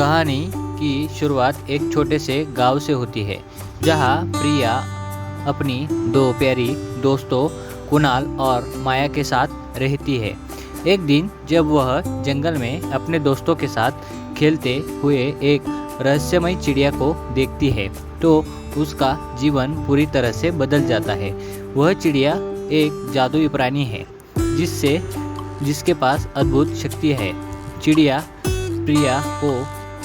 कहानी की शुरुआत एक छोटे से गांव से होती है, जहां प्रिया अपनी दो प्यारी दोस्तों कुणाल और माया के साथ रहती है। एक दिन जब वह जंगल में अपने दोस्तों के साथ खेलते हुए एक रहस्यमय चिड़िया को देखती है, तो उसका जीवन पूरी तरह से बदल जाता है। वह चिड़िया एक जादुई प्राणी है जिसके पास अद्भुत शक्ति है। चिड़िया प्रिया को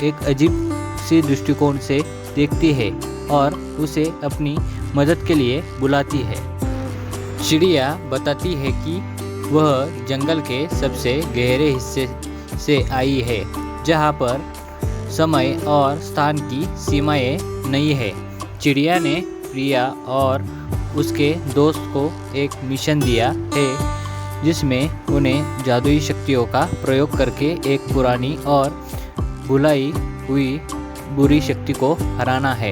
एक अजीब सी दृष्टिकोण से देखती है और उसे अपनी मदद के लिए बुलाती है। चिड़िया बताती है कि वह जंगल के सबसे गहरे हिस्से से आई है, जहां पर समय और स्थान की सीमाएं नहीं है। चिड़िया ने प्रिया और उसके दोस्त को एक मिशन दिया है, जिसमें उन्हें जादुई शक्तियों का प्रयोग करके एक पुरानी और भुलाई हुई बुरी शक्ति को हराना है।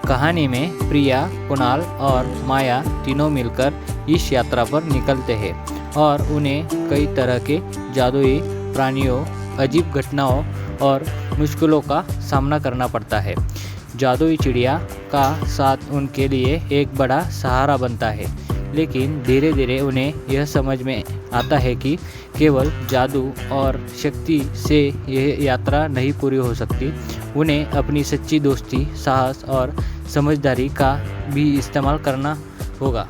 कहानी में प्रिया, कुणाल और माया तीनों मिलकर इस यात्रा पर निकलते हैं और उन्हें कई तरह के जादुई प्राणियों, अजीब घटनाओं और मुश्किलों का सामना करना पड़ता है। जादुई चिड़िया का साथ उनके लिए एक बड़ा सहारा बनता है, लेकिन धीरे धीरे उन्हें यह समझ में आता है कि केवल जादू और शक्ति से यह यात्रा नहीं पूरी हो सकती। उन्हें अपनी सच्ची दोस्ती, साहस और समझदारी का भी इस्तेमाल करना होगा।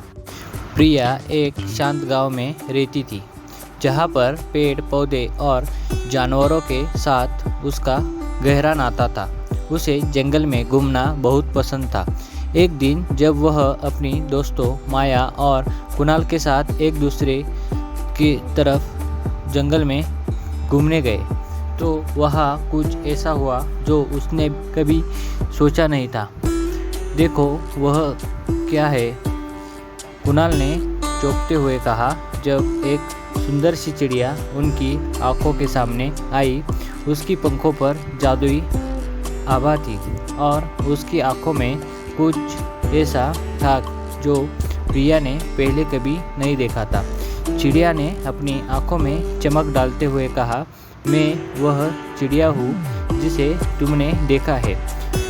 प्रिया एक शांत गांव में रहती थी, जहां पर पेड़ पौधे और जानवरों के साथ उसका गहरा नाता था। उसे जंगल में घूमना बहुत पसंद था। एक दिन जब वह अपनी दोस्तों माया और कुणाल के साथ एक दूसरे की तरफ जंगल में घूमने गए, तो वहाँ कुछ ऐसा हुआ जो उसने कभी सोचा नहीं था। देखो वह क्या है, कुणाल ने चौंकते हुए कहा। जब एक सुंदर सी चिड़िया उनकी आंखों के सामने आई, उसकी पंखों पर जादुई आभा थी और उसकी आंखों में कुछ ऐसा था जो प्रिया ने पहले कभी नहीं देखा था। चिड़िया ने अपनी आंखों में चमक डालते हुए कहा, मैं वह चिड़िया हूँ जिसे तुमने देखा है।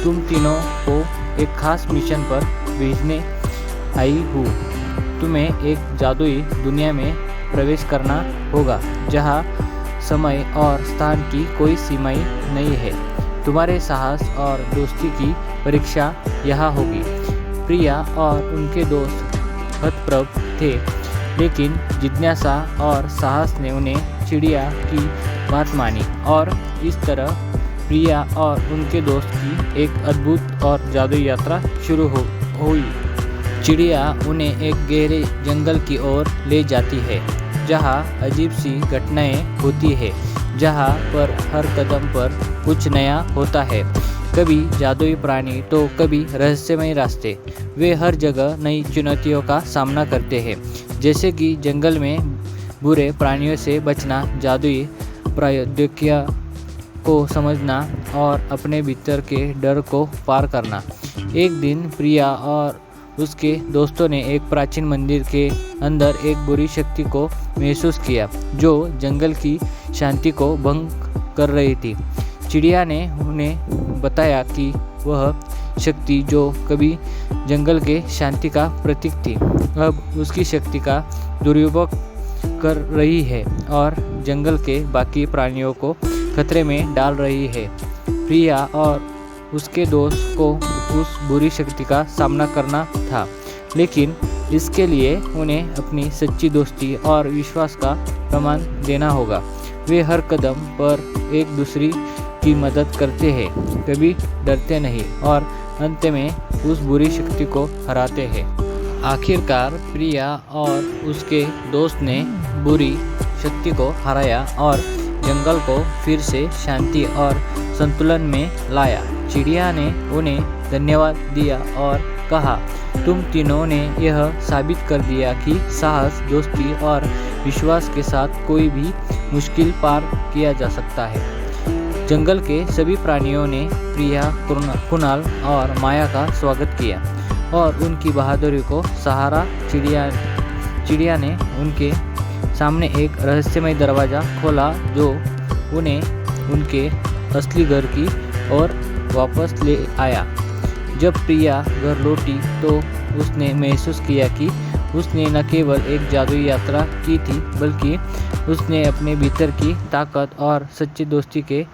तुम तीनों को एक खास मिशन पर भेजने आई हूँ। तुम्हें एक जादुई दुनिया में प्रवेश करना होगा, जहाँ समय और स्थान की कोई सीमाएं नहीं है। तुम्हारे साहस और दोस्ती की परीक्षा यहाँ होगी। प्रिया और उनके दोस्त हतप्रभ थे, लेकिन जिज्ञासा और साहस ने उन्हें चिड़िया की बात मानी और इस तरह प्रिया और उनके दोस्त की एक अद्भुत और जादुई यात्रा शुरू हुई। चिड़िया उन्हें एक गहरे जंगल की ओर ले जाती है, जहाँ अजीब सी घटनाएं होती है, जहाँ पर हर कदम पर कुछ नया होता है। कभी जादुई प्राणी तो कभी रहस्यमय रास्ते। वे हर जगह नई चुनौतियों का सामना करते हैं, जैसे कि जंगल में बुरे प्राणियों से बचना, जादुई प्रौद्योगिकियों को समझना और अपने भीतर के डर को पार करना। एक दिन प्रिया और उसके दोस्तों ने एक प्राचीन मंदिर के अंदर एक बुरी शक्ति को महसूस किया, जो जंगल की शांति को भंग कर रही थी। चिड़िया ने उन्हें बताया कि वह शक्ति जो कभी जंगल के शांति का प्रतीक थी, अब उसकी शक्ति का दुरुपयोग कर रही है और जंगल के बाकी प्राणियों को खतरे में डाल रही है। प्रिया और उसके दोस्त को उस बुरी शक्ति का सामना करना था, लेकिन इसके लिए उन्हें अपनी सच्ची दोस्ती और विश्वास का प्रमाण देना होगा। वे हर कदम पर एक दूसरे की मदद करते हैं, कभी डरते नहीं और अंत में उस बुरी शक्ति को हराते हैं। आखिरकार प्रिया और उसके दोस्त ने बुरी शक्ति को हराया और जंगल को फिर से शांति और संतुलन में लाया। चिड़िया ने उन्हें धन्यवाद दिया और कहा, तुम तीनों ने यह साबित कर दिया कि साहस, दोस्ती और विश्वास के साथ कोई भी मुश्किल पार किया जा सकता है। जंगल के सभी प्राणियों ने प्रिया, कुणाल और माया का स्वागत किया और उनकी बहादुरी को सहारा। चिड़िया ने उनके सामने एक रहस्यमय दरवाज़ा खोला, जो उन्हें उनके असली घर की ओर वापस ले आया। जब प्रिया घर लौटी तो उसने महसूस किया कि उसने न केवल एक जादुई यात्रा की थी, बल्कि उसने अपने भीतर की ताकत और सच्ची दोस्ती के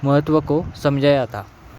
महत्व को समझाया था।